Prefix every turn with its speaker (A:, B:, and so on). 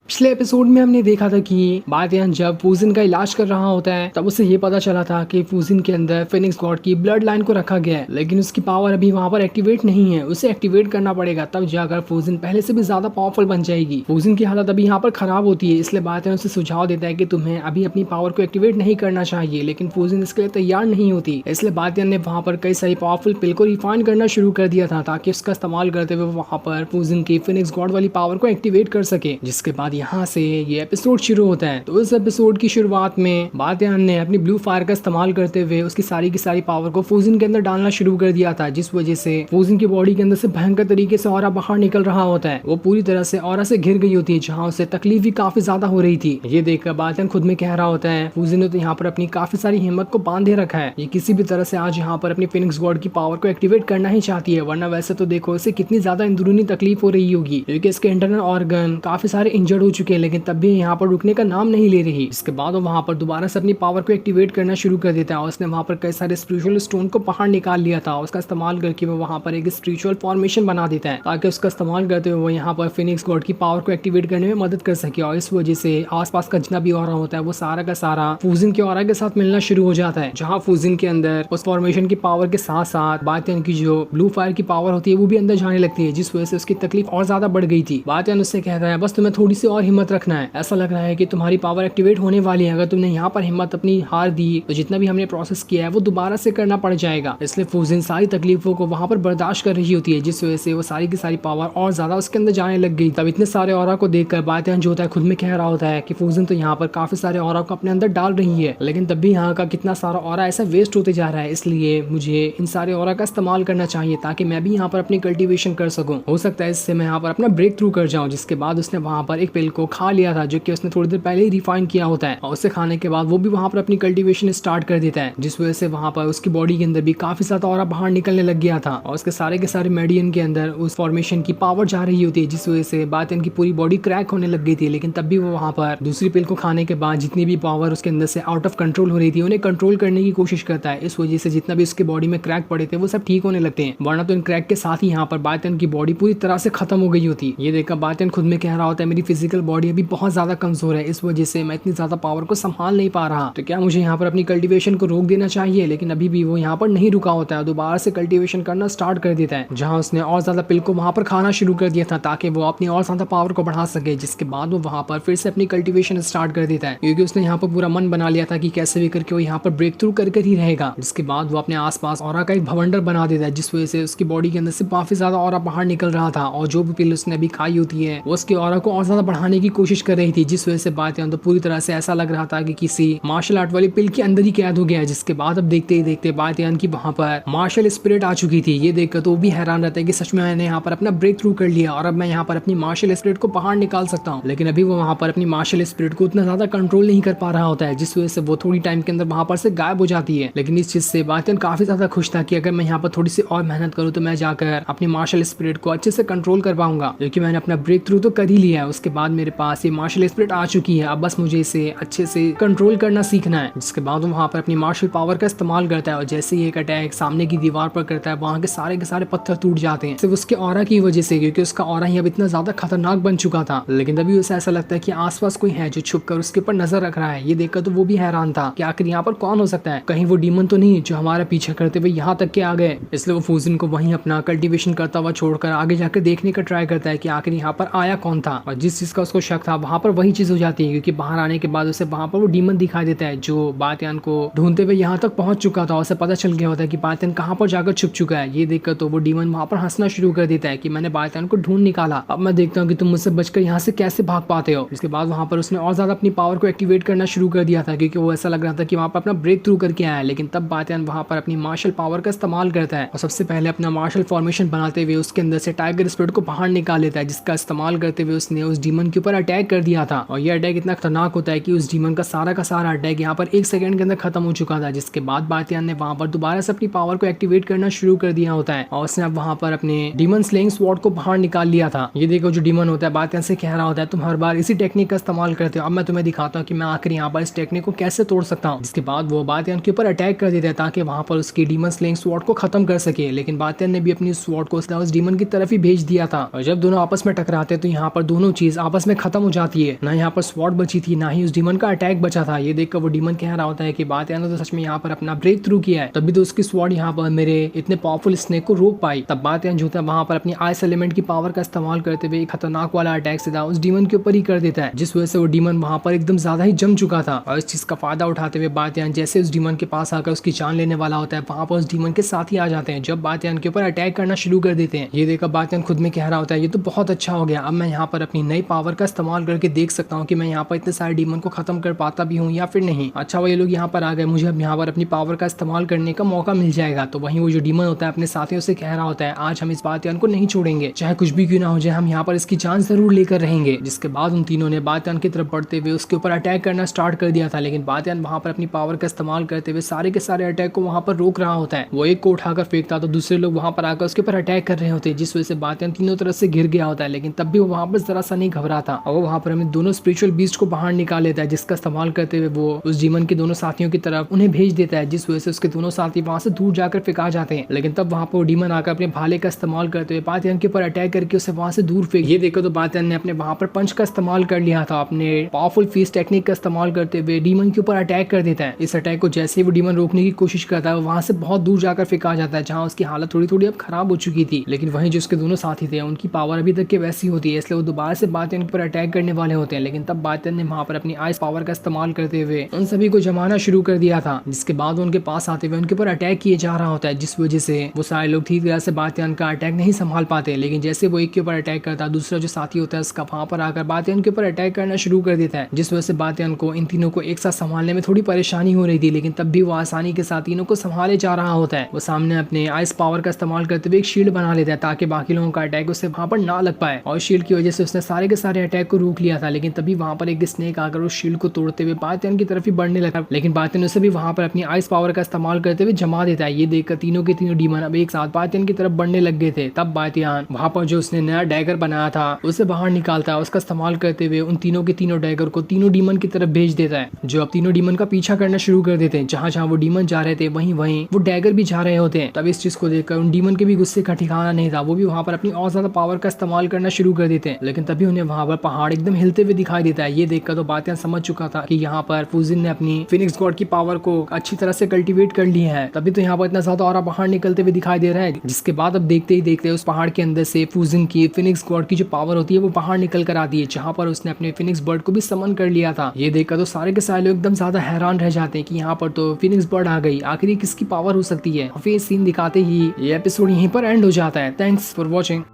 A: पिछले एपिसोड में हमने देखा था कि बातियान जब फूजिन का इलाज कर रहा होता है तब उसे ये पता चला था कि फूजिन के अंदर फिनिक्स गॉड की ब्लड लाइन को रखा गया है, लेकिन उसकी पावर अभी वहां पर एक्टिवेट नहीं है। उसे एक्टिवेट करना पड़ेगा, तब जाकर फूजिन पहले से भी ज्यादा पावरफुल बन जाएगी। फूजिन की हालत अभी यहाँ पर खराब होती है, इसलिए बातियान उसे सुझाव देता है कि तुम्हें अभी अपनी पावर को एक्टिवेट नहीं करना चाहिए, लेकिन फूजिन इसके लिए तैयार नहीं होती। इसलिए बातियान ने वहां पर कई सारी पावरफुल पिल को रिफाइन करना शुरू कर दिया था ताकि उसका इस्तेमाल करते हुए वहां पर फूजिन की फिनिक्स गॉड वाली पावर को एक्टिवेट कर सके। जिसके बाद यहाँ से ये एपिसोड शुरू होता है। तो इस एपिसोड की शुरुआत में बातियान ने अपनी ब्लू फायर का इस्तेमाल करते हुए उसकी सारी की सारी पावर को फूजिन के अंदर डालना शुरू कर दिया था, जिस वजह से फूजिन की बॉडी के अंदर से भयंकर तरीके से ऑरा बाहर निकल रहा होता है। वो पूरी तरह से ऑरा से घिर गई होती है, जहाँ उसे तकलीफ भी काफी ज्यादा हो रही थी। ये देखकर बातियान खुद में कह रहा होता है फूजिन ने तो यहाँ पर अपनी काफी सारी हिम्मत को बांधे रखा है, ये किसी भी तरह से आज यहाँ पर अपनी फिनिक्स गॉड की पावर को एक्टिवेट करना ही चाहती है, वरना वैसे तो देखो इसे कितनी ज्यादा अंदरूनी तकलीफ हो रही होगी, क्योंकि इसके इंटरनल ऑर्गन काफी सारे इंजर्ड हो चुके हैं, लेकिन तब भी यहाँ पर रुकने का नाम नहीं ले रही। इसके बाद वो वहां पर दोबारा से अपनी पावर को एक्टिवेट करना शुरू कर देता है और उसने वहां पर कई सारे स्पिरिचुअल स्टोन को बाहर निकाल लिया था। उसका इस्तेमाल करके वो वहां पर एक स्पिरिचुअल फॉर्मेशन बना देता है ताकि उसका इस्तेमाल करते हुए वो यहाँ पर फिनिक्स गॉड की पावर को एक्टिवेट करने में मदद कर सके। और इस वजह से आसपास का जितना भी ऑरा होता है वो सारा का सारा फूजिन के ऑरा के साथ मिलना शुरू हो जाता है, जहाँ फूजिन के अंदर उस फॉर्मेशन की पावर के साथ साथ बातियान की जो ब्लू फायर की पावर होती है वो भी अंदर जाने लगती है, जिस वजह से उसकी तकलीफ और ज्यादा बढ़ गई थी। बातियान उससे कहता है बस तुम्हें थोड़ी सी और हिम्मत रखना है, ऐसा लग रहा है कि तुम्हारी पावर एक्टिवेट होने वाली है। अगर तुमने यहाँ पर हिम्मत अपनी हार दी तो जितना भी हमने प्रोसेस किया है वो दोबारा से करना पड़ जाएगा। इसलिए फूजिन सारी तकलीफों को वहां पर बर्दाश्त कर रही होती है, जिस वजह से वो सारी की सारी पावर और ज्यादा उसके अंदर जाने लग गई। तब इतने सारे ऑरा को देखकर बातियान जो होता है खुद में कह रहा होता है कि फूजिन तो यहाँ पर काफी सारे ऑरा को अपने अंदर डाल रही है, लेकिन तब भी यहाँ का कितना सारा ऑरा ऐसा वेस्ट होते जा रहा है, इसलिए मुझे इन सारे ऑरा का इस्तेमाल करना चाहिए ताकि मैं भी यहाँ पर अपनी कल्टीवेशन कर सकूं। हो सकता है इससे मैं यहाँ पर अपना ब्रेक थ्रू कर जाऊं। जिसके बाद उसने वहां पर एक पिल को खा लिया था जो कि उसने थोड़ी देर पहले ही रिफाइन किया होता है, और उसे खाने के बाद वो भी वहां पर अपनी कल्टीवेशन स्टार्ट कर देता है, जिस वजह से वहां पर उसकी बॉडी के अंदर भी काफी ज्यादा ऑरा बाहर निकलने लग गया था और उसके सारे मेडियन के अंदर उस फॉर्मेशन की पावर जा रही होती है, जिस वजह से बातियान की पूरी बॉडी क्रैक होने लग गई थी। लेकिन तब भी वो वहां पर दूसरी पिल को खाने के बाद जितनी भी पावर उसके अंदर से आउट ऑफ कंट्रोल हो रही थी उन्हें कंट्रोल करने की कोशिश करता है। इस वजह से जितना भी उसके बॉडी में क्रैक पड़े थे वो सब ठीक होने लगते हैं, वरना तो इन क्रैक के साथ ही यहाँ पर बातियान की बॉडी पूरी तरह से खत्म हो गई होती। ये देखकर बातियान खुद में कह रहा होता है मेरी फिजिकल बॉडी अभी बहुत ज्यादा कमजोर है, इस वजह से मैं इतनी ज्यादा पावर को संभाल नहीं पा रहा, तो क्या मुझे यहाँ पर अपनी कल्टीवेशन को रोक देना चाहिए। लेकिन अभी भी वो यहाँ पर नहीं रुका होता है, दोबारा से कल्टीवेशन करना स्टार्ट कर देता है, जहाँ उसने और ज्यादा पिल को वहां पर खाना शुरू कर दिया था ताकि वो अपनी और ज्यादा पावर को बढ़ा सके। जिसके बाद वो वहां पर फिर से अपनी कल्टीवेशन स्टार्ट कर देता है, क्योंकि उसने यहाँ पर पूरा मन बना लिया था कि कैसे भी करके वो यहाँ पर ब्रेक थ्रू कर ही रहेगा। जिसके बाद वो अपने आसपास ऑरा का एक भवंडर बना देता है, जिस वजह से उसकी बॉडी के अंदर से काफी ज्यादा ऑरा बाहर निकल रहा था, और जो भी पिल उसने अभी खाई होती है वो उसके ऑरा को और ज्यादा बढ़ाने की कोशिश कर रही थी, जिस वजह से बातियान तो पूरी तरह से ऐसा लग रहा था कि किसी मार्शल आर्ट वाली पिल के अंदर ही कैद हो गया है। जिसके बाद अब देखते ही देखते बातियान की वहां पर मार्शल स्पिरिट आ चुकी थी। ये देखकर तो वो भी हैरान रहता है कि सच में मैंने यहाँ पर अपना ब्रेक थ्रू कर लिया और अब मैं यहाँ पर अपनी मार्शल स्पिरिट को बाहर निकाल सकता हूँ। लेकिन अभी वो वहां पर अपनी मार्शल स्पिरिट को उतना ज्यादा कंट्रोल नहीं कर पा रहा होता है, जिस वजह से वो थोड़ी टाइम के अंदर वहां पर से गायब हो जाती है। लेकिन इस चीज से बातियान काफी ज्यादा खुश था कि अगर मैं यहाँ पर थोड़ी सी और मेहनत करूँ तो मैं जाकर अपनी मार्शल स्पिरिट को अच्छे से कंट्रोल कर पाऊंगा, क्योंकि मैंने अपना ब्रेक थ्रू तो कर ही लिया है। उसके बाद मेरे पास ये मार्शल स्पिरिट आ चुकी है, अब बस मुझे इसे अच्छे से कंट्रोल करना सीखना है। जिसके बाद वो वहां पर अपनी मार्शल पावर का इस्तेमाल करता है और जैसे ही एक अटैक सामने की दीवार पर करता है वहां के सारे पत्थर टूट जाते हैं, सिर्फ उसके ऑरा की वजह से, क्योंकि उसका ऑरा ही अब इतना ज्यादा खतरनाक बन चुका था। लेकिन तभी उसे ऐसा लगता है कि आसपास कोई है जो छुपकर उसके ऊपर नजर रख रहा है। ये देखकर तो वो भी हैरान था कि आखिर यहाँ पर कौन हो सकता है, कहीं वो डीमन तो नहीं जो हमारा पीछा करते हुए यहाँ तक के आ गए। इसलिए वो फूजिन को वहीं अपना कल्टीवेशन करता हुआ छोड़कर आगे जाकर देखने का ट्राई करता है कि आखिर यहाँ पर आया कौन था, और जिस चीज का उसको शक था वहां पर वही चीज हो जाती है, क्योंकि बाहर आने के बाद उसे वहां पर वो डीमन दिखाई देता है जो बातियान को ढूंढते हुए यहाँ तक पहुंच चुका था। उसे पता चल गया होता है कि बातियान कहाँ पर जाकर छुप चुका है। ये देखकर तो वो डीमन वहां पर हंसना शुरू कर देता है कि मैंने बातियान को ढूंढ निकाला, अब मैं देखता हूँ कि तुम मुझसे बचकर यहाँ से कैसे भाग पाते हो। इसके बाद वहां पर उसने और ज्यादा अपनी पावर को एक्टिवेट करना शुरू कर दिया था, क्योंकि वो ऐसा लग रहा था कि वहां पर अपना ब्रेक थ्रू करके आया है। लेकिन तब बातियान वहां पर अपनी मार्शल पावर का इस्तेमाल करता है और सबसे पहले अपना मार्शल फॉर्मेशन बनाते हुए उसके अंदर से टाइगर स्पिरिट को बाहर निकाल लेता है, जिसका इस्तेमाल करते हुए उसने उस डीमन के ऊपर अटैक कर दिया था। और ये अटैक इतना खतरनाक होता है कि उस डीमन का सारा अटैक यहाँ पर 1 सेकंड के अंदर खत्म हो चुका था। जिसके बाद बातियान ने वहां पर दोबारा से अपनी पावर को एक्टिवेट करना शुरू कर दिया होता है और उसने अब वहां पर अपने डीमन स्लेइंग स्वॉर्ड को बाहर निकाल लिया था। ये देखो जो डीमन होता है बातियान से कह रहा होता है तुम हर बार इसी टेक्निक का इस्तेमाल करते हो, अब मैं तुम्हें दिखाता हूँ कि मैं आखिर यहाँ पर इस टेक्निक को कैसे तोड़ सकता हूँ। जिसके बाद वो बातियान के ऊपर अटैक कर देता है ताकि वहां पर उसकी डीमन स्लेइंग स्वॉर्ड को खत्म कर सके। लेकिन बातियान ने भी अपनी स्वॉर्ड को उस डीमन की तरफ ही भेज दिया था, और जब दोनों आपस में टकराते तो यहाँ पर दोनों चीज आपस में खत्म हो जाती है। ना यहाँ पर स्वॉर्ड बची थी, ना ही उस डीमन का अटैक बचा था। ये देखकर वो डीमन कह रहा होता है कि बातियान ने तो सच में यहाँ पर अपना ब्रेक थ्रू किया है, तभी तो उसकी स्वॉर्ड यहाँ पर मेरे इतने पावरफुल स्नेक को रोक पाई। तब बातियान जो था वहाँ पर अपनी आइस एलिमेंट की पावर का इस्तेमाल करते हुए खतरनाक वाला अटैक सीधा उस डीमन के ऊपर ही कर देता है, जिस वजह से वो डीमन वहाँ पर एकदम ज्यादा ही जम चुका था। और इस चीज का फायदा उठाते हुए बातियान जैसे उस डीमन के पास आकर उसकी जान लेने वाला होता है, वहाँ पर उस डीमन के साथ ही आ जाते हैं। जब बातियान के ऊपर अटैक करना शुरू कर देते हैं, ये देखकर बातियान खुद में कह रहा होता है ये तो बहुत अच्छा हो गया, अब मैं यहाँ पर अपनी नई पावर का इस्तेमाल करके देख सकता हूँ कि मैं यहाँ पर इतने सारे डीमन को खत्म कर पाता भी हूँ या फिर नहीं। अच्छा वो ये लोग यहाँ पर आ गए, मुझे अब यहाँ पर अपनी पावर का इस्तेमाल करने का मौका मिल जाएगा। तो वहीं वो जो डीमन होता है अपने साथियों से कह रहा होता है आज हम इस बातियान को नहीं छोड़ेंगे, चाहे कुछ भी क्यों ना हो जाए, हम यहाँ पर इसकी जान जरूर लेकर रहेंगे। जिसके बाद उन तीनों ने बातियान की तरफ बढ़ते हुए उसके ऊपर अटैक करना स्टार्ट कर दिया था, लेकिन बातियान वहाँ पर अपनी पावर का इस्तेमाल करते हुए सारे के सारे अटैक को वहाँ पर रोक रहा होता है। वो एक को उठाकर फेंकता तो दूसरे लोग वहाँ पर आकर उसके ऊपर अटैक कर रहे होते हैं, जिस वजह से बातियान तीनों तरफ से घिर गया होता है। लेकिन तब भी वो वहाँ पर जरा सा नहीं घबराता और वो वहाँ पर हमें दोनों स्पिरिचुअल बीस्ट को बाहर निकाल लेता है, जिसका इस्तेमाल करते हुए वो उस डीमन के दोनों साथियों की तरफ उन्हें भेज देता है, जिस वजह से उसके दोनों साथी वहाँ से दूर जाकर फेंका जाते हैं। लेकिन तब वहाँ पर डीमन आकर अपने भाले का इस्तेमाल करते हुए बातियान के ऊपर अटैक करके उसे वहाँ से दूर फेंक। ये देखो तो बातियान ने अपने वहाँ पर पंच का इस्तेमाल कर लिया था, अपने पावरफुल फीस टेक्निक का इस्तेमाल करते हुए डीमन के ऊपर अटैक कर देता है। इस अटैक को जैसे ही वो डीमन रोकने की कोशिश करता है वहाँ से बहुत दूर जाकर फेंका जाता है, जहाँ उसकी हालत थोड़ी थोड़ी अब खराब हो चुकी थी। लेकिन वहीं जो उसके दोनों साथी थे उनकी पावर अभी तक के वैसी होती है, इसलिए वो दोबारा से बातियान के ऊपर अटैक करने वाले होते हैं। लेकिन तब बातियान ने वहाँ पर अपनी आइस पावर का इस्तेमाल करते हुए उन सभी को जमाना शुरू कर दिया था, जिसके बाद उनके पास आते हुए उनके ऊपर अटैक किए जा रहा होता है, जिस वजह से वो सारे लोग ठीक तरह से बातियान का अटैक नहीं संभाल पाते। लेकिन जैसे वो एक के ऊपर अटैक करता है, दूसरा जो साथी होता है उसका वहाँ पर आकर बातियान के ऊपर अटैक करना शुरू कर देता है, जिस वजह से बातियान को इन तीनों को एक साथ संभालने में थोड़ी परेशानी हो रही थी। लेकिन तब भी वो आसानी के साथ तीनों को संभाले जा रहा होता है। वो सामने अपने आइस पावर का इस्तेमाल करते हुए एक शील्ड बना लेता है ताकि बाकी लोगों का अटैक उससे वहाँ पर ना लग पाए, और शील्ड की वजह से उसने सारे के सारे अटैक को रोक लिया था। लेकिन तभी वहाँ पर एक स्नेक आकर उस शील्ड को तोड़ते हुए बातियान की तरफ ही बढ़ने लगा, लेकिन बातियान उसे भी वहाँ पर अपनी आइस पावर का इस्तेमाल करते हुए जमा देता है। ये देखकर तीनों के तीनों डीमन अब एक साथ बातियान की तरफ बढ़ने लग गए थे। तब बातियान वहाँ पर जो उसने नया डैगर बनाया था उसे बाहर निकालता है, उसका इस्तेमाल करते हुए उन तीनों के तीनों डैगर को तीनों डीमन की तरफ भेज देता है, जो अब तीनों डीमन का पीछा करना शुरू कर देते हैं। जहाँ जहाँ वो डीमन जा रहे थे वहीं वहीं वो डैगर भी जा रहे होते हैं। तब इस चीज को देखकर उन डीमन के भी गुस्से का ठिकाना नहीं था, वो भी वहाँ पर अपनी और ज्यादा पावर का इस्तेमाल करना शुरू कर देते हैं। लेकिन तभी उन्हें वहाँ पर पहाड़ एकदम हिलते हुए दिखाई देता है। ये देखकर तो बातियान समझ चुका था कि यहाँ पर फूजिन ने अपनी फिनिक्स गॉड की पावर को अच्छी तरह से कल्टीवेट कर ली है, तभी तो यहाँ पर इतना ज्यादा ऑरा बाहर निकलते हुए दिखाई दे रहा है। जिसके बाद अब देखते ही देखते उस पहाड़ के अंदर से फूजिन की फिनिक्स गॉड की जो पावर होती है वो बाहर निकल कर आती है, जहाँ पर उसने अपने फिनिक्स बर्ड को भी समन कर लिया था। ये देखकर तो सारे के सारे लोग एकदम ज्यादा हैरान रह जाते हैं कि यहाँ पर तो फिनिक्स बर्ड आ गई, आखिर किसकी पावर हो सकती है। फिर सीन दिखाते ही ये एपिसोड यहीं पर एंड हो जाता है। Thanks for watching.